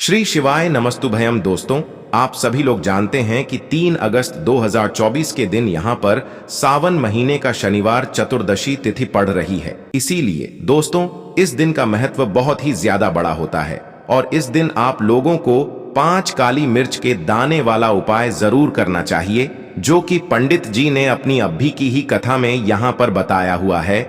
श्री शिवाय नमस्तुभयम। दोस्तों, आप सभी लोग जानते हैं कि 3 अगस्त 2024 के दिन यहाँ पर सावन महीने का शनिवार चतुर्दशी तिथि पड़ रही है। इसीलिए दोस्तों, इस दिन का महत्व बहुत ही ज्यादा बड़ा होता है और इस दिन आप लोगों को 5 काली मिर्च के दाने वाला उपाय जरूर करना चाहिए, जो कि पंडित जी ने अपनी अभी की ही कथा में यहाँ पर बताया हुआ है।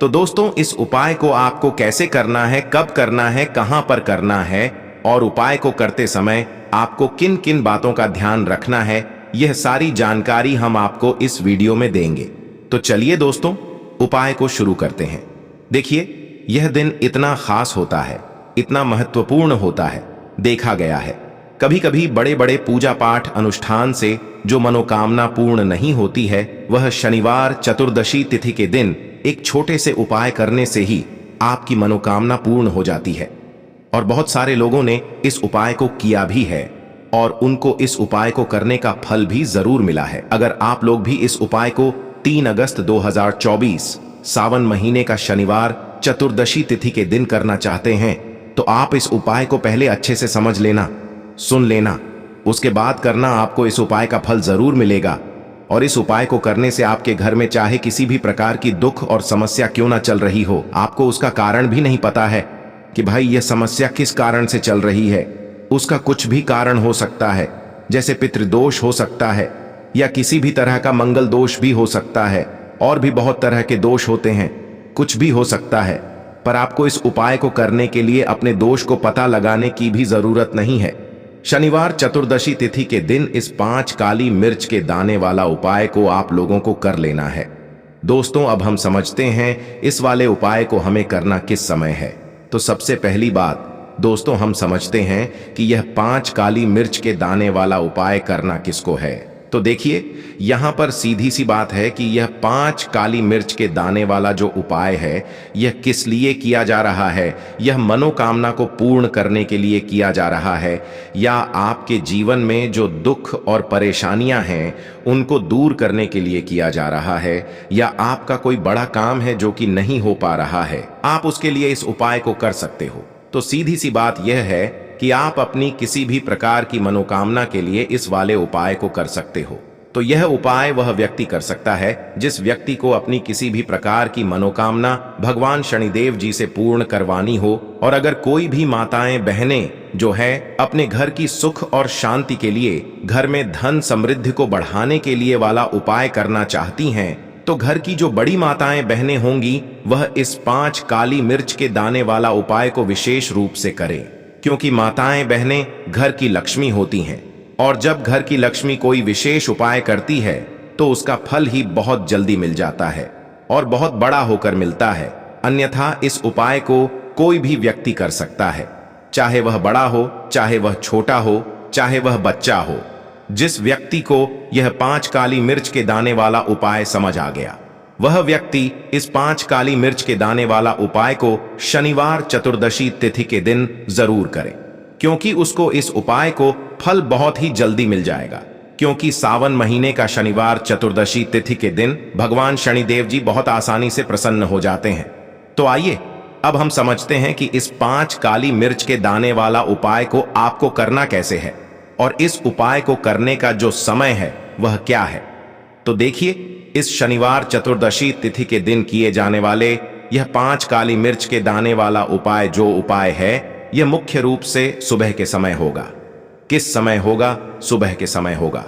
तो दोस्तों, इस उपाय को आपको कैसे करना है, कब करना है, कहाँ पर करना है और उपाय को करते समय आपको किन किन बातों का ध्यान रखना है, यह सारी जानकारी हम आपको इस वीडियो में देंगे। तो चलिए दोस्तों, उपाय को शुरू करते हैं। देखिए, यह दिन इतना खास होता है, इतना महत्वपूर्ण होता है। देखा गया है कभी कभी बड़े बड़े पूजा पाठ अनुष्ठान से जो मनोकामना पूर्ण नहीं होती है, वह शनिवार चतुर्दशी तिथि के दिन एक छोटे से उपाय करने से ही आपकी मनोकामना पूर्ण हो जाती है। और बहुत सारे लोगों ने इस उपाय को किया भी है और उनको इस उपाय को करने का फल भी जरूर मिला है। अगर आप लोग भी इस उपाय को 3 अगस्त 2024 सावन महीने का शनिवार चतुर्दशी तिथि के दिन करना चाहते हैं, तो आप इस उपाय को पहले अच्छे से समझ लेना, सुन लेना, उसके बाद करना। आपको इस उपाय का फल जरूर मिलेगा। और इस उपाय को करने से आपके घर में चाहे किसी भी प्रकार की दुख और समस्या क्यों ना चल रही हो, आपको उसका कारण भी नहीं पता है कि भाई यह समस्या किस कारण से चल रही है, उसका कुछ भी कारण हो सकता है। जैसे पितृदोष हो सकता है या किसी भी तरह का मंगल दोष भी हो सकता है, और भी बहुत तरह के दोष होते हैं, कुछ भी हो सकता है। पर आपको इस उपाय को करने के लिए अपने दोष को पता लगाने की भी जरूरत नहीं है। शनिवार चतुर्दशी तिथि के दिन इस 5 काली मिर्च के दाने वाला उपाय को आप लोगों को कर लेना है। दोस्तों, अब हम समझते हैं इस वाले उपाय को हमें करना किस समय है। तो सबसे पहली बात दोस्तों, हम समझते हैं कि यह 5 काली मिर्च के दाने वाला उपाय करना किसको है। तो देखिए, यहां पर सीधी सी बात है कि यह 5 काली मिर्च के दाने वाला जो उपाय है, यह किस लिए किया जा रहा है। यह मनोकामना को पूर्ण करने के लिए किया जा रहा है, या आपके जीवन में जो दुख और परेशानियां हैं उनको दूर करने के लिए किया जा रहा है, या आपका कोई बड़ा काम है जो कि नहीं हो पा रहा है, आप उसके लिए इस उपाय को कर सकते हो। तो सीधी सी बात यह है कि आप अपनी किसी भी प्रकार की मनोकामना के लिए इस वाले उपाय को कर सकते हो। तो यह उपाय वह व्यक्ति कर सकता है जिस व्यक्ति को अपनी किसी भी प्रकार की मनोकामना भगवान शनिदेव जी से पूर्ण करवानी हो। और अगर कोई भी माताएं बहनें जो है अपने घर की सुख और शांति के लिए, घर में धन समृद्धि को बढ़ाने के लिए वाला उपाय करना चाहती हैं, तो घर की जो बड़ी माताएं बहनें होंगी वह इस 5 काली मिर्च के दाने वाला उपाय को विशेष रूप से करें, क्योंकि माताएं बहनें घर की लक्ष्मी होती हैं। और जब घर की लक्ष्मी कोई विशेष उपाय करती है तो उसका फल ही बहुत जल्दी मिल जाता है और बहुत बड़ा होकर मिलता है। अन्यथा इस उपाय को कोई भी व्यक्ति कर सकता है, चाहे वह बड़ा हो, चाहे वह छोटा हो, चाहे वह बच्चा हो। जिस व्यक्ति को यह 5 काली मिर्च के दाने वाला उपाय समझ आ गया, वह व्यक्ति इस 5 काली मिर्च के दाने वाला उपाय को शनिवार चतुर्दशी तिथि के दिन जरूर करे, क्योंकि उसको इस उपाय को फल बहुत ही जल्दी मिल जाएगा। क्योंकि सावन महीने का शनिवार चतुर्दशी तिथि के दिन भगवान शनिदेव जी बहुत आसानी से प्रसन्न हो जाते हैं। तो आइए अब हम समझते हैं कि इस 5 काली मिर्च के दाने वाला उपाय को आपको करना कैसे है और इस उपाय को करने का जो समय है वह क्या है। तो देखिए, इस शनिवार चतुर्दशी तिथि के दिन किए जाने वाले यह 5 काली मिर्च के दाने वाला उपाय जो उपाय है, यह मुख्य रूप से सुबह के समय होगा। किस समय होगा? सुबह के समय होगा।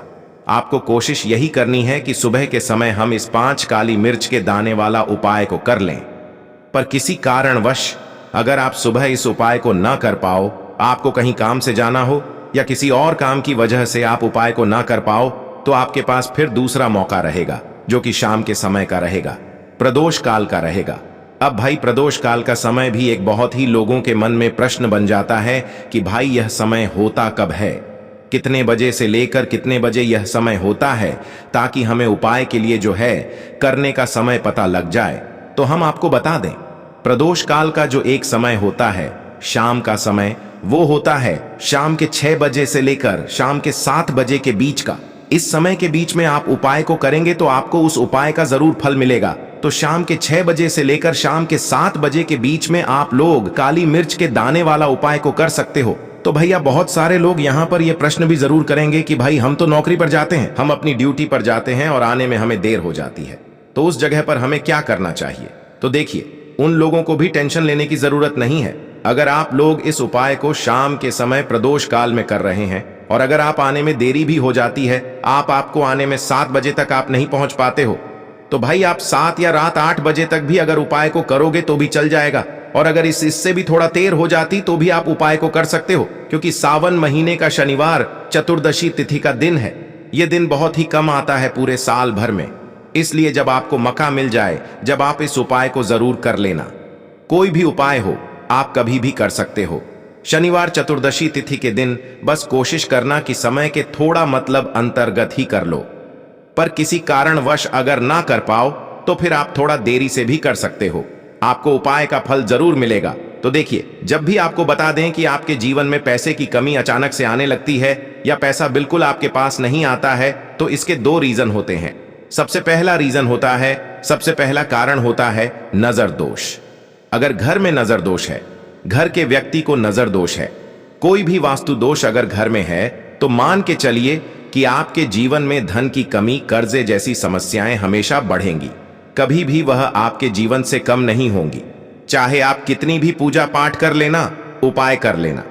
आपको कोशिश यही करनी है कि सुबह के समय हम इस 5 काली मिर्च के दाने वाला उपाय को कर लें। पर किसी कारणवश अगर आप सुबह इस उपाय को ना कर पाओ, आपको कहीं काम से जाना हो या किसी और काम की वजह से आप उपाय को ना कर पाओ, तो आपके पास फिर दूसरा मौका रहेगा, जो कि शाम के समय का रहेगा, प्रदोष काल का रहेगा। अब भाई, प्रदोष काल का समय भी एक बहुत ही लोगों के मन में प्रश्न बन जाता है कि भाई यह समय होता कब है, कितने बजे से लेकर कितने बजे यह समय होता है, ताकि हमें उपाय के लिए जो है करने का समय पता लग जाए। तो हम आपको बता दें, प्रदोष काल का जो एक समय होता है शाम का समय, वो होता है शाम के 6 बजे से लेकर शाम के 7 बजे के बीच का। इस समय के बीच में आप उपाय को करेंगे तो आपको उस उपाय का जरूर फल मिलेगा। तो शाम के 6 बजे से लेकर शाम के 7 बजे के बीच में आप लोग काली मिर्च के दाने वाला उपाय को कर सकते हो। तो भैया बहुत सारे लोग यहाँ पर ये प्रश्न भी जरूर करेंगे कि भाई हम तो नौकरी पर जाते हैं, हम अपनी ड्यूटी पर जाते हैं और आने में हमें देर हो जाती है, तो उस जगह पर हमें क्या करना चाहिए। तो देखिए, उन लोगों को भी टेंशन लेने की जरूरत नहीं है। अगर आप लोग इस उपाय को शाम के समय प्रदोष काल में कर रहे हैं और अगर आप आने में देरी भी हो जाती है, आपको आने में 7 बजे तक आप नहीं पहुंच पाते हो, तो भाई आप 7 या रात 8 बजे तक भी अगर उपाय को करोगे तो भी चल जाएगा। और अगर इससे भी थोड़ा देर हो जाती तो भी आप उपाय को कर सकते हो, क्योंकि सावन महीने का शनिवार चतुर्दशी तिथि का दिन है। यह दिन बहुत ही कम आता है पूरे साल भर में, इसलिए जब आपको मौका मिल जाए, जब आप इस उपाय को जरूर कर लेना। कोई भी उपाय हो, आप कभी भी कर सकते हो। शनिवार चतुर्दशी तिथि के दिन बस कोशिश करना कि समय के थोड़ा मतलब अंतर्गत ही कर लो, पर किसी कारणवश अगर ना कर पाओ तो फिर आप थोड़ा देरी से भी कर सकते हो, आपको उपाय का फल जरूर मिलेगा। तो देखिए, जब भी आपको बता दें कि आपके जीवन में पैसे की कमी अचानक से आने लगती है या पैसा बिल्कुल आपके पास नहीं आता है, तो इसके 2 रीजन होते हैं। सबसे पहला कारण होता है नजर दोष। अगर घर में नजर दोष है, घर के व्यक्ति को नजर दोष है, कोई भी वास्तु दोष अगर घर में है, तो मान के चलिए कि आपके जीवन में धन की कमी, कर्जे जैसी समस्याएं हमेशा बढ़ेंगी, कभी भी वह आपके जीवन से कम नहीं होंगी। चाहे आप कितनी भी पूजा पाठ कर लेना, उपाय कर लेना,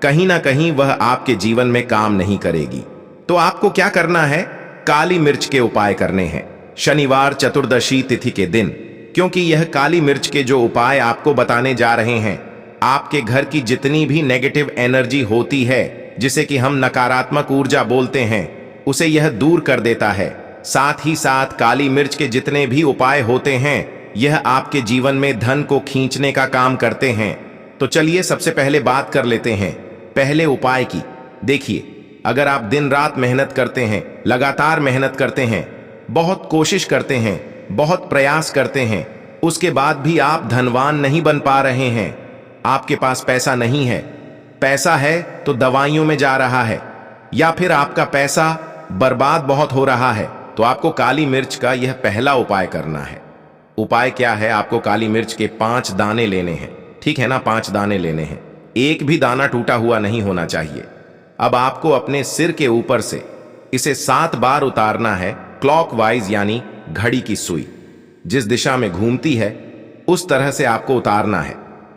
कहीं ना कहीं वह आपके जीवन में काम नहीं करेगी। तो आपको क्या करना है, काली मिर्च के उपाय करने हैं शनिवार चतुर्दशी तिथि के दिन, क्योंकि यह काली मिर्च के जो उपाय आपको बताने जा रहे हैं, आपके घर की जितनी भी नेगेटिव एनर्जी होती है, जिसे कि हम नकारात्मक ऊर्जा बोलते हैं, उसे यह दूर कर देता है। साथ ही साथ काली मिर्च के जितने भी उपाय होते हैं, यह आपके जीवन में धन को खींचने का काम करते हैं। तो चलिए सबसे पहले बात कर लेते हैं पहले उपाय की। देखिए, अगर आप दिन रात मेहनत करते हैं, लगातार मेहनत करते हैं, बहुत कोशिश करते हैं, बहुत प्रयास करते हैं, उसके बाद भी आप धनवान नहीं बन पा रहे हैं, आपके पास पैसा नहीं है, पैसा है तो दवाइयों में जा रहा है, या फिर आपका पैसा बर्बाद बहुत हो रहा है, तो आपको काली मिर्च का यह पहला उपाय करना है। उपाय क्या है, आपको काली मिर्च के 5 दाने लेने हैं, ठीक है ना, 5 दाने लेने हैं, एक भी दाना टूटा हुआ नहीं होना चाहिए। अब आपको अपने सिर के ऊपर से इसे 7 बार उतारना है, क्लॉकवाइज यानी घड़ी की सुई जिस दिशा में घूमती है उस तरह से आपको उतारना है,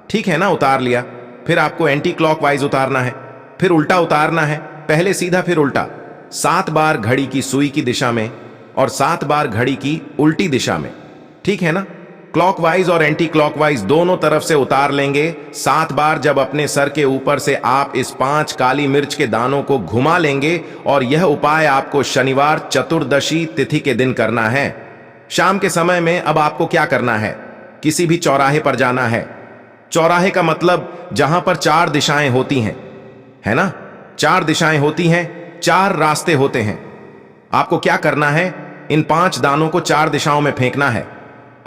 ठीक है ना। उतार लिया, फिर आपको एंटी क्लॉकवाइज उतारना है, फिर उल्टा उतारना है, पहले सीधा फिर उल्टा, 7 बार घड़ी की सुई की दिशा में और 7 बार घड़ी की उल्टी दिशा में, ठीक है ना। क्लॉकवाइज और एंटी क्लॉकवाइज दोनों तरफ से उतार लेंगे 7 बार। जब अपने सर के ऊपर से आप इस 5 काली मिर्च के दानों को घुमा लेंगे, और यह उपाय आपको शनिवार चतुर्दशी तिथि के दिन करना है, शाम के समय में। अब आपको क्या करना है, किसी भी चौराहे पर जाना है। चौराहे का मतलब जहां पर 4 दिशाएं होती हैं, है ना, 4 दिशाएं होती हैं, 4 रास्ते होते हैं। आपको क्या करना है, इन 5 दानों को 4 दिशाओं में फेंकना है।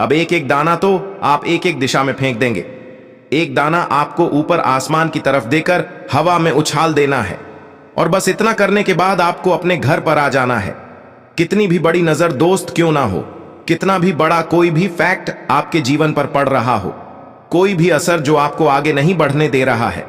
अब एक एक दाना तो आप एक एक दिशा में फेंक देंगे, एक दाना आपको ऊपर आसमान की तरफ देकर हवा में उछाल देना है, और बस इतना करने के बाद आपको अपने घर पर आ जाना है। कितनी भी बड़ी नजर दोस्त क्यों ना हो, कितना भी बड़ा कोई भी फैक्ट आपके जीवन पर पड़ रहा हो, कोई भी असर जो आपको आगे नहीं बढ़ने दे रहा है,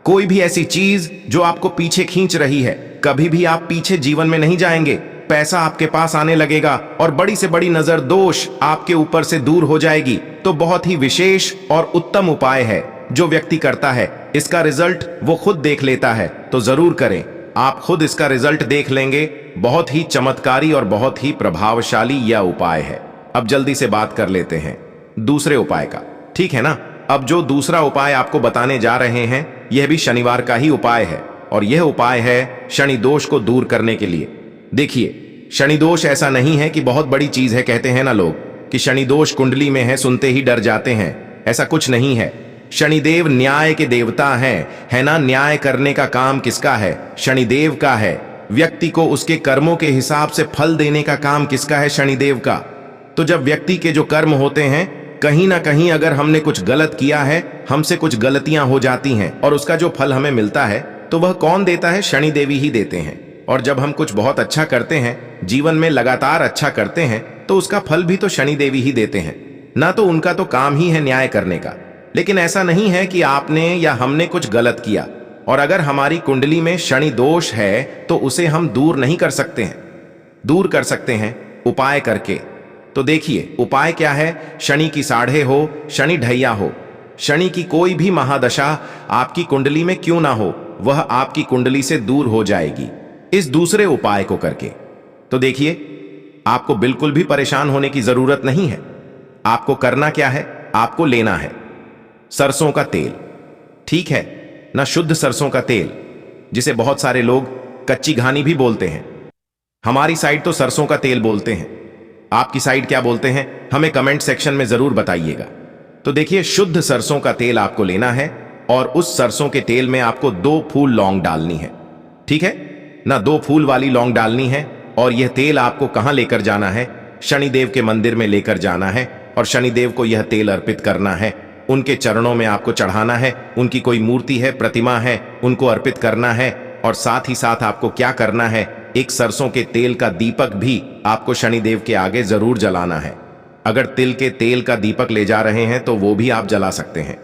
कोई भी ऐसी चीज जो आपको पीछे खींच रही है, कभी भी आप पीछे जीवन में नहीं जाएंगे। पैसा आपके पास आने लगेगा और बड़ी से बड़ी नजर दोष आपके ऊपर से दूर हो जाएगी। तो बहुत ही विशेष और उत्तम उपाय है, जो व्यक्ति करता है इसका रिजल्ट वो खुद देख लेता है। तो जरूर करें, आप खुद इसका रिजल्ट देख लेंगे। बहुत ही चमत्कारी और बहुत ही प्रभावशाली यह उपाय है। अब जल्दी से बात कर लेते हैं दूसरे उपाय का, ठीक है ना। अब जो दूसरा उपाय आपको बताने जा रहे हैं, यह भी शनिवार का ही उपाय है, और यह उपाय है शनि दोष को दूर करने के लिए। देखिए, शनि दोष ऐसा नहीं है कि बहुत बड़ी चीज है। कहते हैं ना लोग कि शनि दोष कुंडली में है, सुनते ही डर जाते हैं, ऐसा कुछ नहीं है। शनिदेव न्याय के देवता हैं, है ना। न्याय करने का काम किसका है, शनिदेव का है। व्यक्ति को उसके कर्मों के हिसाब से फल देने का काम किसका है, शनिदेव का। तो जब व्यक्ति के जो कर्म होते हैं, कहीं ना कहीं अगर हमने कुछ गलत किया है, हमसे कुछ गलतियां हो जाती हैं, और उसका जो फल हमें मिलता है, तो वह कौन देता है, शनिदेवी ही देते हैं। और जब हम कुछ बहुत अच्छा करते हैं, जीवन में लगातार अच्छा करते हैं, तो उसका फल भी तो शनि देवी ही देते हैं ना। तो उनका तो काम ही है न्याय करने का। लेकिन ऐसा नहीं है कि आपने या हमने कुछ गलत किया, और अगर हमारी कुंडली में शनि दोष है तो उसे हम दूर नहीं कर सकते हैं। दूर कर सकते हैं उपाय करके। तो देखिए उपाय क्या है। शनि की साढ़े हो, शनि ढैया हो, शनि की कोई भी महादशा आपकी कुंडली में क्यों ना हो, वह आपकी कुंडली से दूर हो जाएगी इस दूसरे उपाय को करके। तो देखिए आपको बिल्कुल भी परेशान होने की जरूरत नहीं है। आपको करना क्या है, आपको लेना है सरसों का तेल। ठीक है ना, शुद्ध सरसों का तेल, जिसे बहुत सारे लोग कच्ची घानी भी बोलते हैं। हमारी साइड तो सरसों का तेल बोलते हैं। आपकी साइड क्या बोलते हैं हमें कमेंट सेक्शन में जरूर बताइएगा। तो देखिए शुद्ध सरसों का तेल आपको लेना है और उस सरसों के तेल में आपको 2 फूल लौंग डालनी है। ठीक है ना, 2 फूल वाली लौंग डालनी है। और यह तेल आपको कहां लेकर जाना है, शनिदेव के मंदिर में लेकर जाना है और शनिदेव को यह तेल अर्पित करना है। उनके चरणों में आपको चढ़ाना है। उनकी कोई मूर्ति है, प्रतिमा है, उनको अर्पित करना है। और साथ ही साथ आपको क्या करना है, एक सरसों के तेल का दीपक भी आपको शनिदेव के आगे जरूर जलाना है। अगर तिल के तेल का दीपक ले जा रहे हैं तो वो भी आप जला सकते हैं।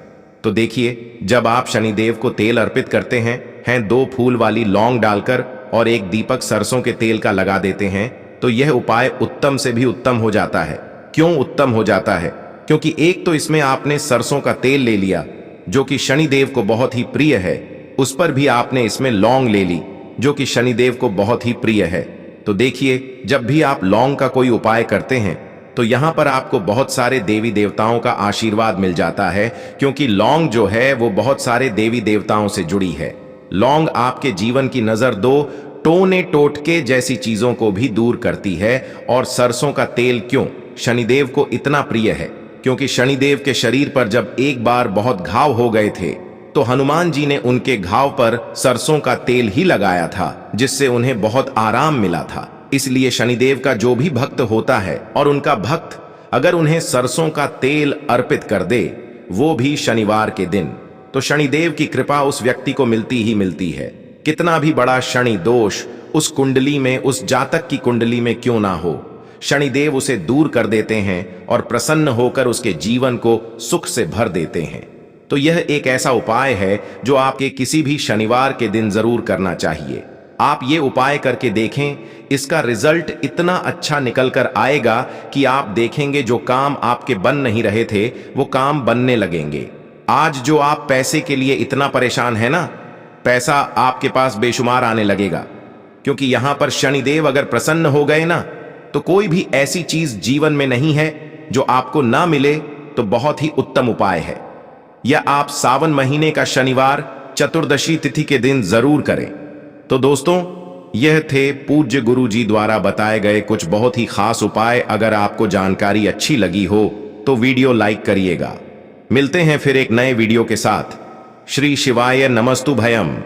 तो देखिए जब आप शनिदेव को तेल अर्पित करते हैं 2 फूल वाली लौंग डालकर और एक दीपक सरसों के तेल का लगा देते हैं, तो यह उपाय उत्तम से भी उत्तम हो जाता है। क्यों उत्तम हो जाता है, क्योंकि एक तो इसमें आपने सरसों का तेल ले लिया जो कि शनिदेव को बहुत ही प्रिय है, उस पर भी आपने इसमें लौंग ले ली जो कि शनिदेव को बहुत ही प्रिय है। तो देखिए जब भी आप लौंग का कोई उपाय करते हैं तो यहां पर आपको बहुत सारे देवी देवताओं का आशीर्वाद मिल जाता है, क्योंकि लौंग जो है वो बहुत सारे देवी देवताओं से जुड़ी है। लौंग आपके जीवन की नजर दो टोने टोटके जैसी चीजों को भी दूर करती है। और सरसों का तेल क्यों शनिदेव को इतना प्रिय है, क्योंकि शनिदेव के शरीर पर जब एक बार बहुत घाव हो गए थे तो हनुमान जी ने उनके घाव पर सरसों का तेल ही लगाया था, जिससे उन्हें बहुत आराम मिला था। इसलिए शनिदेव का जो भी भक्त होता है और उनका भक्त अगर उन्हें सरसों का तेल अर्पित कर दे, वो भी शनिवार के दिन, तो शनिदेव की कृपा उस व्यक्ति को मिलती ही मिलती है। कितना भी बड़ा शनि दोष उस कुंडली में, उस जातक की कुंडली में क्यों ना हो, शनिदेव उसे दूर कर देते हैं और प्रसन्न होकर उसके जीवन को सुख से भर देते हैं। तो यह एक ऐसा उपाय है जो आपके किसी भी शनिवार के दिन जरूर करना चाहिए। आप ये उपाय करके देखें, इसका रिजल्ट इतना अच्छा निकल कर आएगा कि आप देखेंगे जो काम आपके बन नहीं रहे थे वो काम बनने लगेंगे। आज जो आप पैसे के लिए इतना परेशान है ना, पैसा आपके पास बेशुमार आने लगेगा, क्योंकि यहां पर शनिदेव अगर प्रसन्न हो गए ना, तो कोई भी ऐसी चीज जीवन में नहीं है जो आपको ना मिले। तो बहुत ही उत्तम उपाय है। यह आप सावन महीने का शनिवार चतुर्दशी तिथि के दिन जरूर करें। तो दोस्तों यह थे पूज्य गुरु जी द्वारा बताए गए कुछ बहुत ही खास उपाय। अगर आपको जानकारी अच्छी लगी हो तो वीडियो लाइक करिएगा। मिलते हैं फिर एक नए वीडियो के साथ। श्री शिवाय नमस्तु भयम।